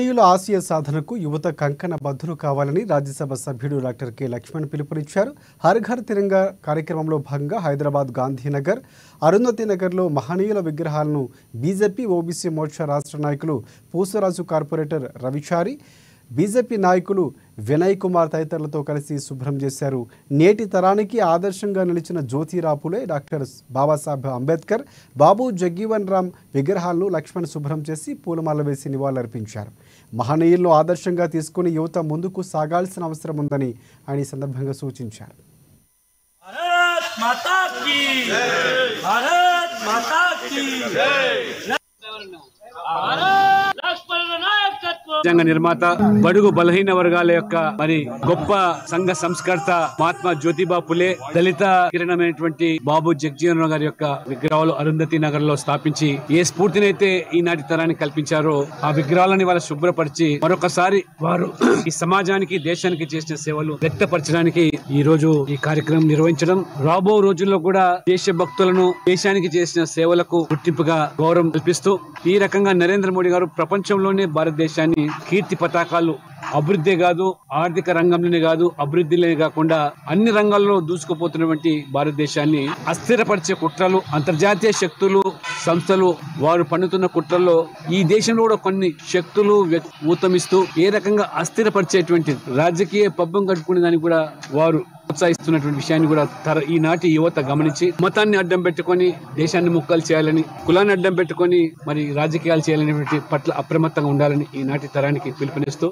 మహనీయుల ఆశయ సాధనకు యువత కంకణ బద్దులు కావాలని రాజ్యసభ సభ్యుడు డాక్టర్ కె లక్ష్మణ్ పిలుపునిచ్చారు. హర్ ఘర్ తిరంగా కార్యక్రమంలో భాగంగా హైదరాబాద్ గాంధీనగర్, అరుంధతి నగర్లో మహనీయుల విగ్రహాలను బీజేపీ ఓబీసీ మోర్చా రాష్ట్ర నాయకులు పూసరాజు, కార్పొరేటర్ రవిచారి, బీజేపీ నాయకులు వినయ్ కుమార్ తదితరులతో కలిసి శుభ్రం చేశారు. నేటి తరానికి ఆదర్శంగా నిలిచిన జ్యోతిరావు ఫులే, డాక్టర్ బాబాసాహెబ్ అంబేద్కర్, బాబు జగ్జీవన్ రామ్ విగ్రహాలను లక్ష్మణ్ శుభ్రం చేసి పూలమాల వేసి నివాళులర్పించారు. మహనీయులను ఆదర్శంగా తీసుకుని యువత ముందుకు సాగాల్సిన అవసరం ఉందని ఆయన ఈ సందర్భంగా సూచించారు. రాజ్యాంగ నిర్మాత, బడుగు బలహీన వర్గాల యొక్క మరి గొప్ప సంఘ సంస్కర్త మహాత్మా జ్యోతిబా ఫులే, దళిత కిరణమైనటువంటి బాబు జగ్జీవన్ రామ్ గారి యొక్క విగ్రహాలు అరుంధతి నగర్ లో స్థాపించి ఏ స్ఫూర్తినైతే ఈనాటి తరానికి కల్పించారో ఆ విగ్రహాలని వాళ్ళ శుభ్రపరిచి మరొకసారి వారు ఈ సమాజానికి, దేశానికి చేసిన సేవలు వ్యక్తపరచడానికి ఈ రోజు ఈ కార్యక్రమం నిర్వహించడం, రాబో రోజుల్లో కూడా దేశభక్తులను, దేశానికి చేసిన సేవలకు గుర్తింపుగా గౌరవం కల్పిస్తూ ఈ రకంగా నరేంద్ర మోడీ గారు ప్రపంచంలోనే భారతదేశాన్ని కీర్తి పతాకాలు, అభివృద్ధి కాదు, ఆర్థిక రంగంలోనే కాదు, అభివృద్ధిలోనే కాకుండా అన్ని రంగాల్లో దూసుకుపోతున్నటువంటి భారతదేశాన్ని అస్థిరపరిచే కుట్రలు, అంతర్జాతీయ శక్తులు, సంస్థలు వారు పన్నుతున్న కుట్రల్లో ఈ దేశంలో కూడా కొన్ని శక్తులు ఊతమిస్తూ ఏ రకంగా అస్థిరపరిచేటువంటి రాజకీయ పబ్బం కట్టుకునే దానికి కూడా వారు ప్రోత్సహిస్తున్నటువంటి విషయాన్ని కూడా ఈనాటి యువత గమనించి మతాన్ని అడ్డం పెట్టుకొని దేశాన్ని ముక్కలు చేయాలని, కులాన్ని అడ్డం పెట్టుకొని మరి రాజకీయాలు చేయాలనేటువంటి పట్ల అప్రమత్తంగా ఉండాలని ఈనాటి తరానికి పిలుపునిస్తూ